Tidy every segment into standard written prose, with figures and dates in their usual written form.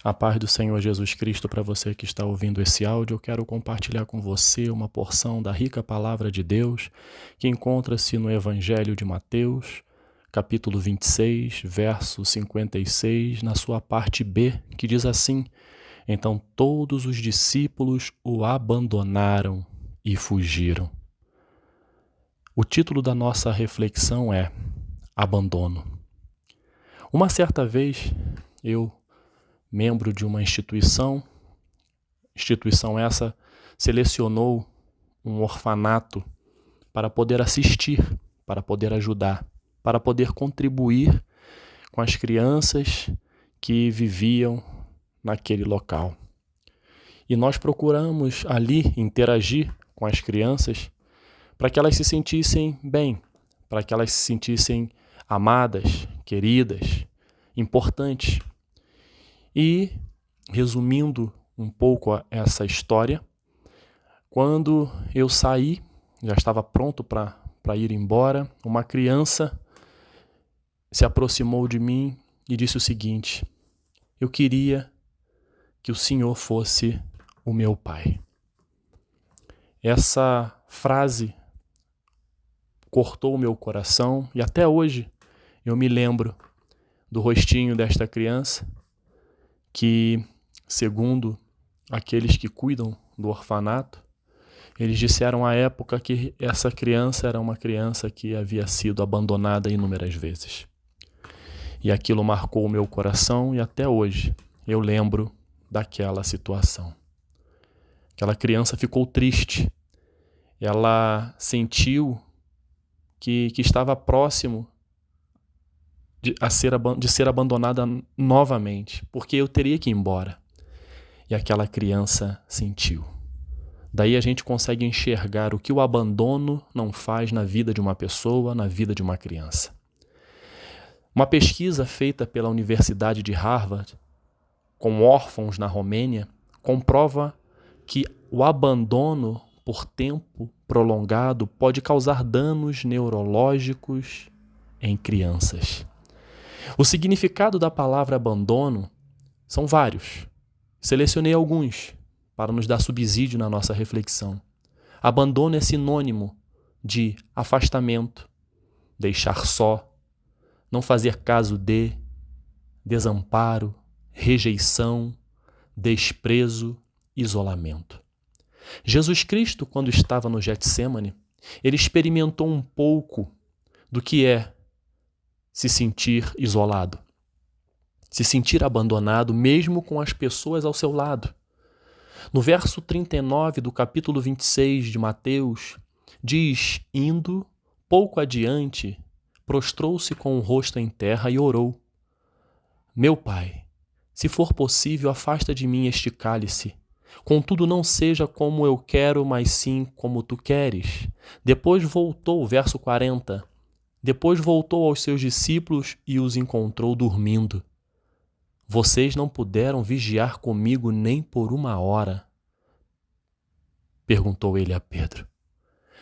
A paz do Senhor Jesus Cristo para você que está ouvindo esse áudio. Eu quero compartilhar com você uma porção da rica palavra de Deus que encontra-se no Evangelho de Mateus, capítulo 26, verso 56, na sua parte B, que diz assim: Então todos os discípulos o abandonaram e fugiram. O título da nossa reflexão é Abandono. Uma certa vez, eu, membro de uma instituição essa selecionou um orfanato para poder assistir, para poder ajudar, para poder contribuir com as crianças que viviam naquele local. E nós procuramos ali interagir com as crianças para que elas se sentissem bem, para que elas se sentissem amadas, queridas, importantes. E, resumindo um pouco essa história, quando eu saí, já estava pronto para ir embora, uma criança se aproximou de mim e disse o seguinte: eu queria que o Senhor fosse o meu pai. Essa frase cortou o meu coração e até hoje eu me lembro do rostinho desta criança que, segundo aqueles que cuidam do orfanato, eles disseram à época que essa criança era uma criança que havia sido abandonada inúmeras vezes. E aquilo marcou o meu coração e até hoje eu lembro daquela situação. Aquela criança ficou triste. Ela sentiu que estava próximo de ser abandonada novamente, porque eu teria que ir embora. E aquela criança sentiu. Daí a gente consegue enxergar o que o abandono não faz na vida de uma pessoa, na vida de uma criança. Uma pesquisa feita pela Universidade de Harvard, com órfãos na Romênia, comprova que o abandono por tempo prolongado pode causar danos neurológicos em crianças. O significado da palavra abandono são vários. Selecionei alguns para nos dar subsídio na nossa reflexão. Abandono é sinônimo de afastamento, deixar só, não fazer caso de, desamparo, rejeição, desprezo, isolamento. Jesus Cristo, quando estava no Getsêmani, ele experimentou um pouco do que é se sentir isolado, se sentir abandonado mesmo com as pessoas ao seu lado. No verso 39 do capítulo 26 de Mateus, diz: indo pouco adiante, prostrou-se com o rosto em terra e orou: Meu Pai, se for possível, afasta de mim este cálice. Contudo, não seja como eu quero, mas sim como tu queres. Depois voltou, verso 40, depois voltou aos seus discípulos e os encontrou dormindo. Vocês não puderam vigiar comigo nem por 1 hora? Perguntou ele a Pedro.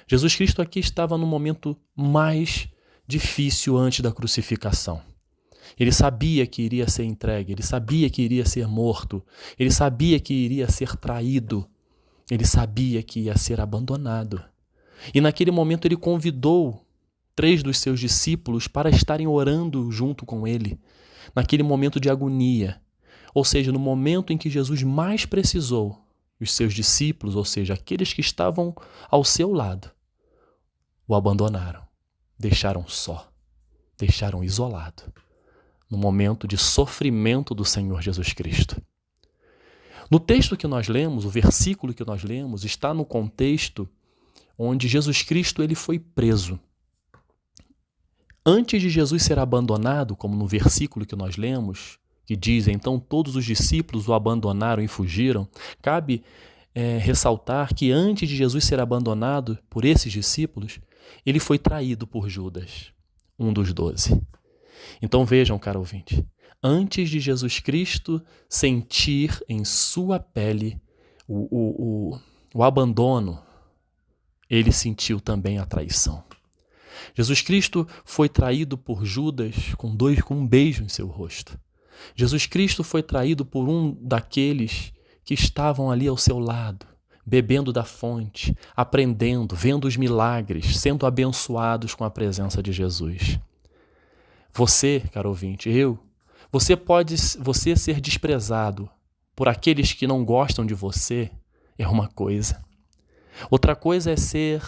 Jesus Cristo aqui estava no momento mais difícil antes da crucificação. Ele sabia que iria ser entregue, ele sabia que iria ser morto, ele sabia que iria ser traído, ele sabia que ia ser abandonado. E naquele momento ele convidou 3 dos seus discípulos para estarem orando junto com ele, naquele momento de agonia. Ou seja, no momento em que Jesus mais precisou, os seus discípulos, ou seja, aqueles que estavam ao seu lado, o abandonaram, deixaram só, deixaram isolado, no momento de sofrimento do Senhor Jesus Cristo. No texto que nós lemos, o versículo que nós lemos, está no contexto onde Jesus Cristo ele foi preso. Antes de Jesus ser abandonado, como no versículo que nós lemos, que diz: então todos os discípulos o abandonaram e fugiram, cabe ressaltar que antes de Jesus ser abandonado por esses discípulos, ele foi traído por Judas, um dos 12. Então vejam, caro ouvinte, antes de Jesus Cristo sentir em sua pele o abandono, ele sentiu também a traição. Jesus Cristo foi traído por Judas com um beijo em seu rosto. Jesus Cristo foi traído por um daqueles que estavam ali ao seu lado, bebendo da fonte, aprendendo, vendo os milagres, sendo abençoados com a presença de Jesus. Você, caro ouvinte, você ser desprezado por aqueles que não gostam de você é uma coisa. Outra coisa é ser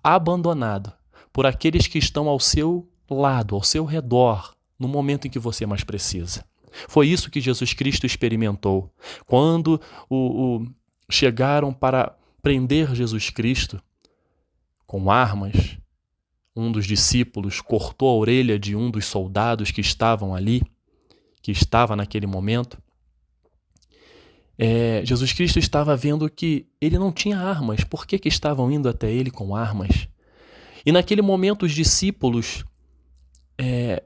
abandonado por aqueles que estão ao seu lado, ao seu redor, no momento em que você mais precisa. Foi isso que Jesus Cristo experimentou. Quando chegaram para prender Jesus Cristo com armas, um dos discípulos cortou a orelha de um dos soldados que estavam ali, que estava naquele momento. Jesus Cristo estava vendo que ele não tinha armas. Por que estavam indo até ele com armas? E naquele momento os discípulos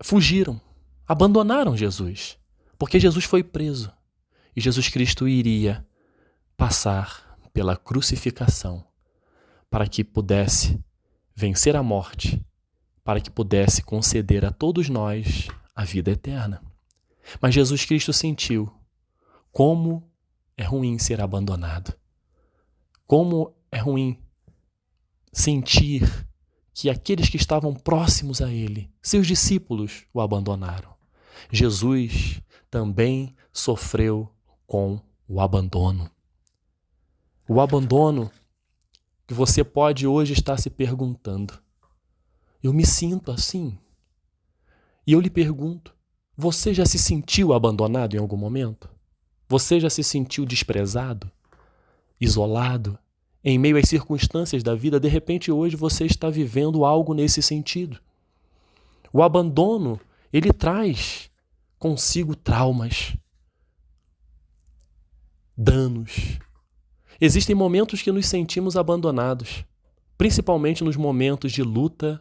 fugiram, abandonaram Jesus, porque Jesus foi preso e Jesus Cristo iria passar pela crucificação para que pudesse vencer a morte, para que pudesse conceder a todos nós a vida eterna. Mas Jesus Cristo sentiu como é ruim ser abandonado, como é ruim sentir que aqueles que estavam próximos a ele, seus discípulos, o abandonaram. Jesus também sofreu com o abandono. O abandono que você pode hoje estar se perguntando. Eu me sinto assim. E eu lhe pergunto, você já se sentiu abandonado em algum momento? Você já se sentiu desprezado? Isolado? Em meio às circunstâncias da vida, de repente hoje você está vivendo algo nesse sentido. O abandono, ele traz consigo traumas, danos. Existem momentos que nos sentimos abandonados, principalmente nos momentos de luta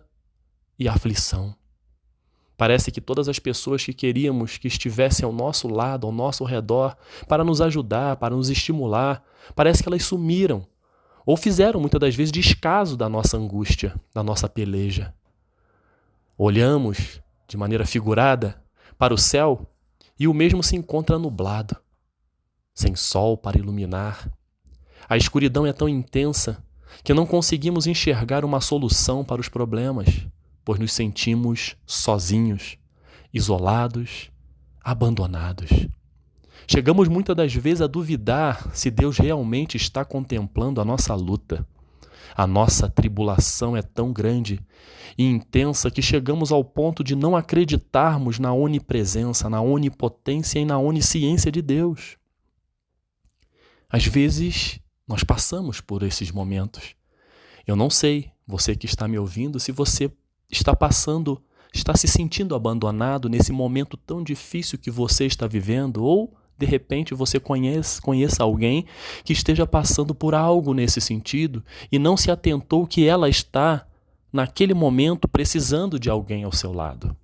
e aflição. Parece que todas as pessoas que queríamos que estivessem ao nosso lado, ao nosso redor, para nos ajudar, para nos estimular, parece que elas sumiram. Ou fizeram, muitas das vezes, descaso da nossa angústia, da nossa peleja. Olhamos, de maneira figurada, para o céu e o mesmo se encontra nublado, sem sol para iluminar. A escuridão é tão intensa que não conseguimos enxergar uma solução para os problemas, pois nos sentimos sozinhos, isolados, abandonados. Chegamos muitas das vezes a duvidar se Deus realmente está contemplando a nossa luta. A nossa tribulação é tão grande e intensa que chegamos ao ponto de não acreditarmos na onipresença, na onipotência e na onisciência de Deus. Às vezes, nós passamos por esses momentos. Eu não sei, você que está me ouvindo, se você está se sentindo abandonado nesse momento tão difícil que você está vivendo, ou de repente você conheça alguém que esteja passando por algo nesse sentido e não se atentou que ela está, naquele momento, precisando de alguém ao seu lado.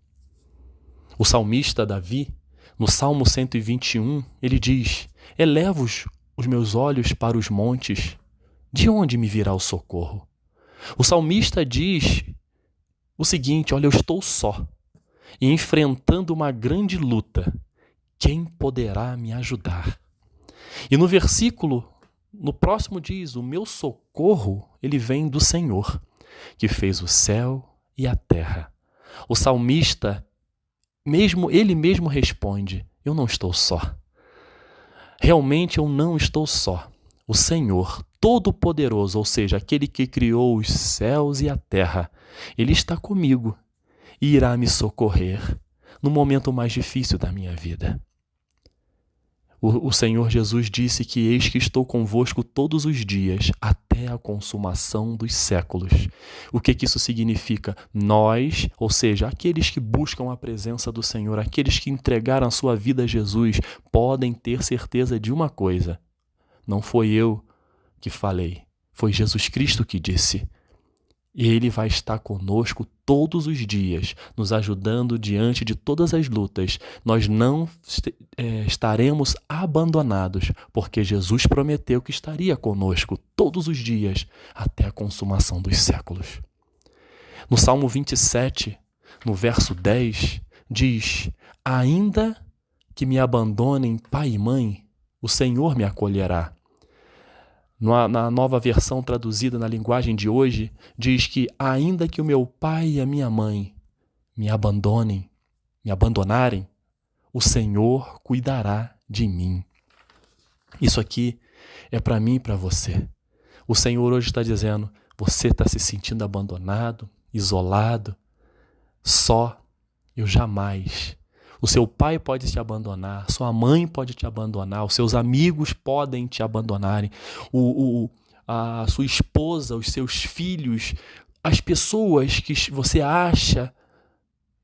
O salmista Davi, no Salmo 121, ele diz: elevo os meus olhos para os montes, de onde me virá o socorro? O salmista diz o seguinte: olha, eu estou só e enfrentando uma grande luta. Quem poderá me ajudar? E no versículo, no próximo diz: o meu socorro, ele vem do Senhor, que fez o céu e a terra. O salmista, ele mesmo responde: eu não estou só. Realmente eu não estou só. O Senhor Todo-Poderoso, ou seja, aquele que criou os céus e a terra, ele está comigo e irá me socorrer no momento mais difícil da minha vida. O Senhor Jesus disse que eis que estou convosco todos os dias, até a consumação dos séculos. O que isso significa? Nós, ou seja, aqueles que buscam a presença do Senhor, aqueles que entregaram a sua vida a Jesus, podem ter certeza de uma coisa: não foi eu que falei, foi Jesus Cristo que disse. E Ele vai estar conosco todos os dias, nos ajudando diante de todas as lutas. Nós não estaremos abandonados, porque Jesus prometeu que estaria conosco todos os dias, até a consumação dos séculos. No Salmo 27, no verso 10, diz: ainda que me abandonem pai e mãe, o Senhor me acolherá. Na nova versão traduzida na linguagem de hoje, diz que ainda que o meu pai e a minha mãe me abandonarem, o Senhor cuidará de mim. Isso aqui é para mim e para você. O Senhor hoje está dizendo, você está se sentindo abandonado, isolado, só, eu jamais. O seu pai pode te abandonar, sua mãe pode te abandonar, os seus amigos podem te abandonarem, a sua esposa, os seus filhos, as pessoas que você acha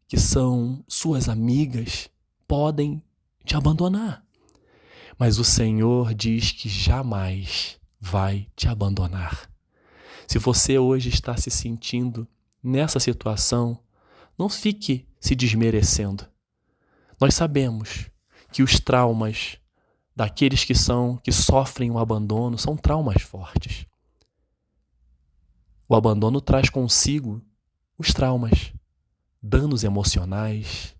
que são suas amigas podem te abandonar. Mas o Senhor diz que jamais vai te abandonar. Se você hoje está se sentindo nessa situação, não fique se desmerecendo. Nós sabemos que os traumas daqueles que sofrem o abandono são traumas fortes. O abandono traz consigo os traumas, danos emocionais,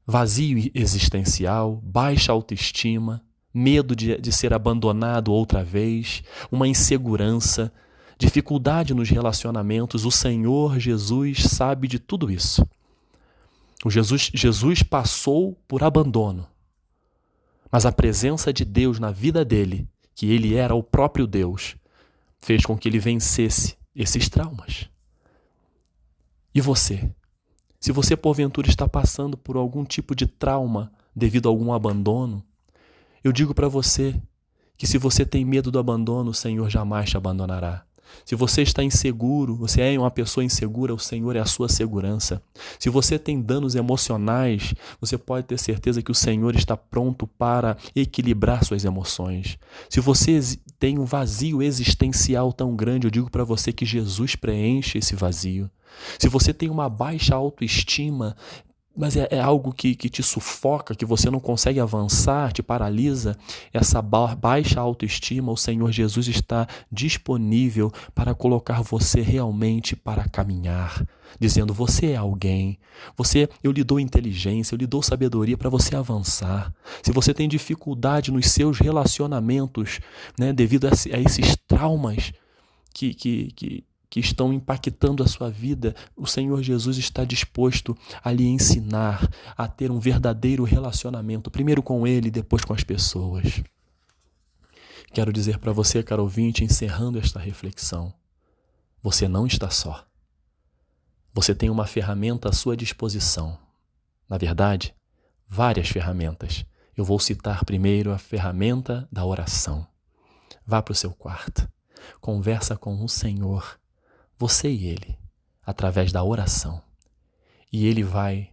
vazio existencial, baixa autoestima, medo de ser abandonado outra vez, uma insegurança, dificuldade nos relacionamentos. O Senhor Jesus sabe de tudo isso. Jesus passou por abandono, mas a presença de Deus na vida dele, que ele era o próprio Deus, fez com que ele vencesse esses traumas. E você? Se você porventura está passando por algum tipo de trauma devido a algum abandono, eu digo para você que se você tem medo do abandono, o Senhor jamais te abandonará. Se você está inseguro, você é uma pessoa insegura, o Senhor é a sua segurança. Se você tem danos emocionais, você pode ter certeza que o Senhor está pronto para equilibrar suas emoções. Se você tem um vazio existencial tão grande, eu digo para você que Jesus preenche esse vazio. Se você tem uma baixa autoestima, mas é algo que te sufoca, que você não consegue avançar, te paralisa, essa baixa autoestima, o Senhor Jesus está disponível para colocar você realmente para caminhar, dizendo, você é alguém, eu lhe dou inteligência, eu lhe dou sabedoria para você avançar. Se você tem dificuldade nos seus relacionamentos, né, devido a esses traumas que estão impactando a sua vida, o Senhor Jesus está disposto a lhe ensinar a ter um verdadeiro relacionamento, primeiro com Ele, depois com as pessoas. Quero dizer para você, caro ouvinte, encerrando esta reflexão, você não está só. Você tem uma ferramenta à sua disposição. Na verdade, várias ferramentas. Eu vou citar primeiro a ferramenta da oração. Vá para o seu quarto, conversa com o Senhor, você e Ele, através da oração. E Ele vai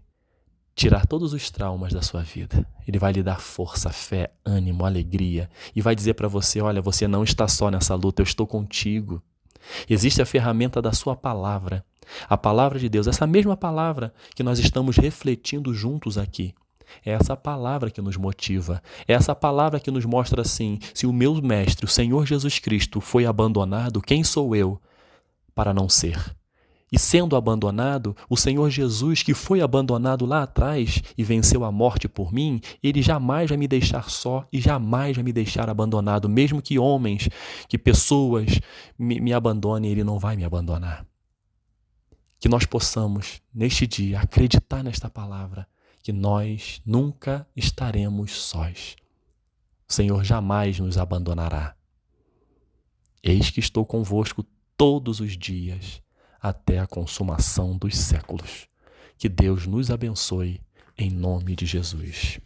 tirar todos os traumas da sua vida. Ele vai lhe dar força, fé, ânimo, alegria. E vai dizer para você, olha, você não está só nessa luta, eu estou contigo. Existe a ferramenta da sua palavra. A palavra de Deus, essa mesma palavra que nós estamos refletindo juntos aqui. É essa palavra que nos motiva. É essa palavra que nos mostra assim, se o meu mestre, o Senhor Jesus Cristo, foi abandonado, quem sou eu para não ser? E sendo abandonado, o Senhor Jesus, que foi abandonado lá atrás e venceu a morte por mim, Ele jamais vai me deixar só e jamais vai me deixar abandonado. Mesmo que homens, que pessoas me abandonem, Ele não vai me abandonar. Que nós possamos, neste dia, acreditar nesta palavra, que nós nunca estaremos sós. O Senhor jamais nos abandonará. Eis que estou convosco todos os dias, até a consumação dos séculos. Que Deus nos abençoe, em nome de Jesus.